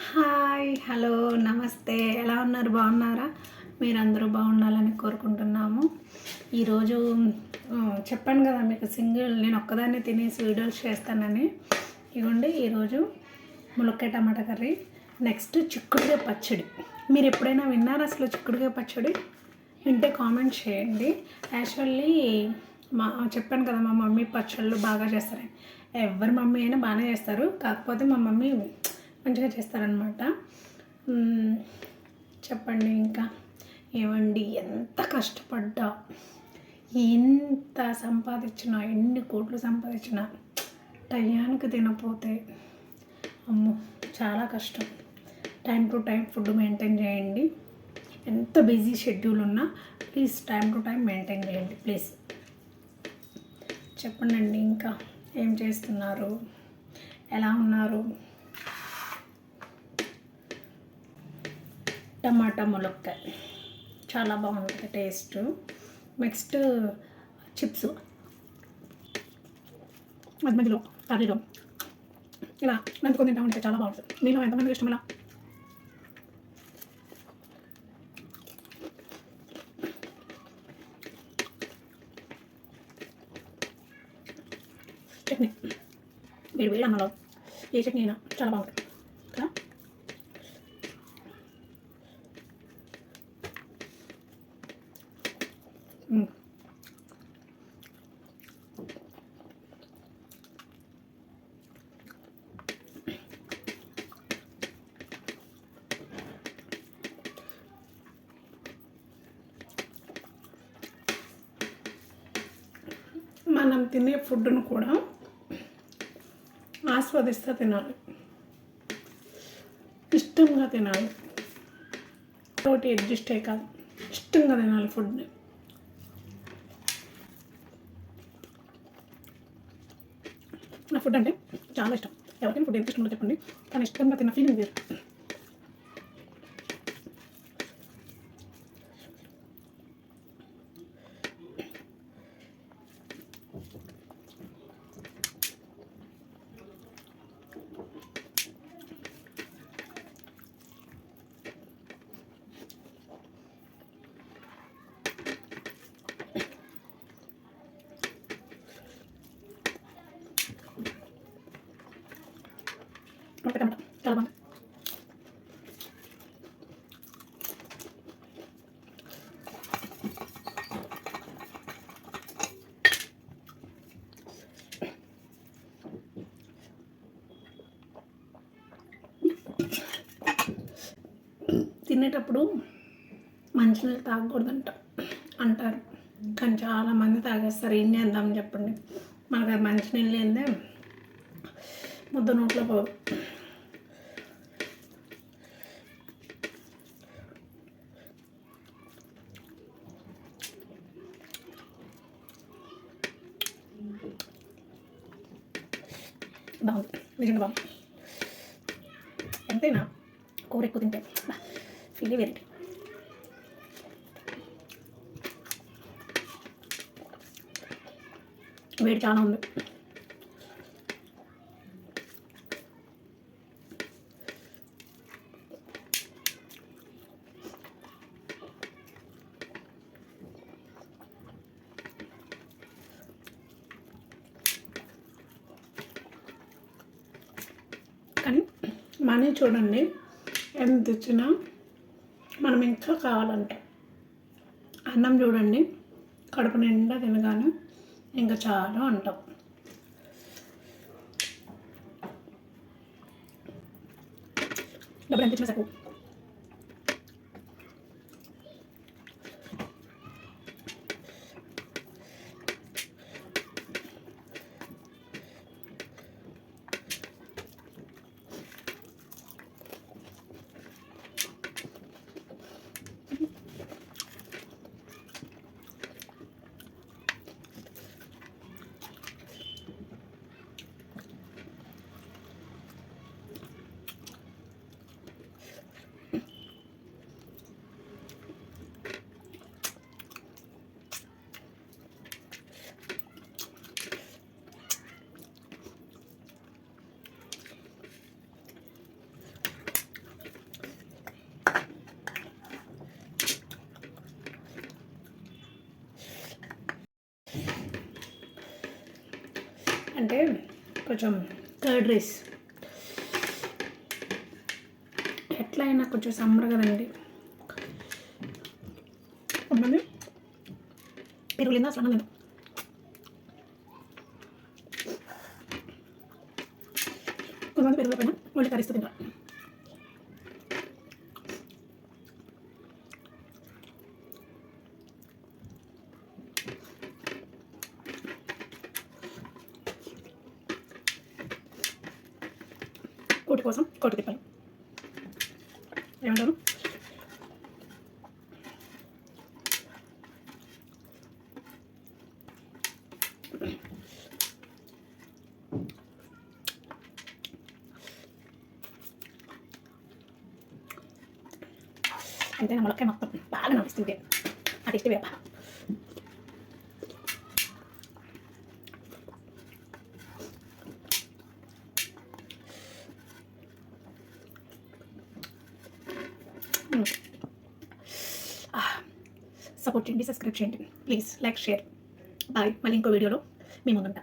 Hi hello నమస్తే ఎలా ఉన్నారు బాగున్నారా మీరందరూ బాగుండాలని కోరుకుంటున్నాము. ఈరోజు చెప్పాను కదా మీకు నేను ఒక్కదాన్ని తినేసి వీడియోస్ చేస్తానని. ఇవ్వండి ఈరోజు ములక్కాయ టమాటా కర్రీ, నెక్స్ట్ చిక్కుడుకాయ పచ్చడి. మీరు ఎప్పుడైనా విన్నారా అసలు చిక్కుడుకాయ పచ్చడి? వింటే కామెంట్ చేయండి. యాక్చువల్లీ చెప్పాను కదా మా మమ్మీ పచ్చళ్ళు బాగా చేస్తారని. ఎవరి మమ్మీ అయినా బాగానే చేస్తారు, కాకపోతే మా మమ్మీ మంచిగా చేస్తారనమాట. చెప్పండి ఇంకా ఏమండి, ఎంత కష్టపడ్డా, ఎంత సంపాదించినా, ఎన్ని కోట్లు సంపాదించినా టయానికి తినపోతే అమ్మో చాలా కష్టం. Time to time food maintain చేయండి. ఎంత బిజీ షెడ్యూల్ ఉన్నా please time to time maintain చేయండి ప్లీజ్. చెప్పండి ఇంకా ఏం చేస్తున్నారు, ఎలా ఉన్నారు? టమాటా ములక్కాయ చాలా బాగుంటుంది టేస్ట్. నెక్స్ట్ చిప్స్ మధ్య మధ్యలో కర్రీలో ఇలా నంచుకొని తింటా ఉంటే చాలా బాగుంటుంది. మీలో ఎంతమందికి ఇష్టం ఇలా? చట్నీ వేడి వేడి అన్నలో ఏ చట్నీ అయినా చాలా బాగుంటుంది కదా. మనం తినే ఫుడ్ను కూడా ఆస్వాదిస్తూ తినాలి, ఇష్టంగా తినాలి. తోటి అడ్జస్ట్ అయ్యి కాదు, ఇష్టంగా తినాలి ఫుడ్ని. నా ఫుడ్ అంటే చాలా ఇష్టం. ఎవరికైనా ఫుడ్ ఎంత ఇష్టమో చెప్పండి, కానీ ఇష్టంగా తిన్న ఫీలింగ్ వేరు. టమాటా చాలా బాగుంది. తినేటప్పుడు మంచినీళ్ళు తాగకూడదంట అంటారు, కానీ చాలామంది తాగేస్తారు. ఏం చేద్దాం చెప్పండి, మనకు అది మంచినీళ్ళు ఏందే ముద్ద నోట్లో పోదు. బాగుంది, నిజంగా బాగుంది. ఎంతైనా కూర ఎక్కువ తింటే ఫీల్ వెరైటీ. వేడి చాలా ఉంది. కానీ మనీ చూడండి ఎంత ఇచ్చినా మనం ఇంకా కావాలంట. అన్నం చూడండి కడుపు నిండా తినగానే ఇంకా చాలా అంటాం. డబ్బులు ఎంత ఇచ్చినా సరిపోవు. అంటే కొంచెం కర్డ్ రైస్ ఎట్లా అయినా కొంచెం సమ్మర్ కదండి. ఉండండి, పెరుగు లేదా అసలు లేదు. కొంతమంది పెరుగు పైన ఒళ్ళు కరిస్తూ తింటారు. కోటి కోసం కోటి తిప్పాలి ఏమంటారు? అంటే ములక్కాయ మొత్తం బాగా నడుస్తుంది. అది ఇష్టం వేప. సపోర్ట్ చేయండి, సబ్స్క్రైబ్ చేయండి ప్లీజ్, లైక్, షేర్. బాయ్. మళ్ళీ ఇంకో వీడియోలో మీ ముందుంటా.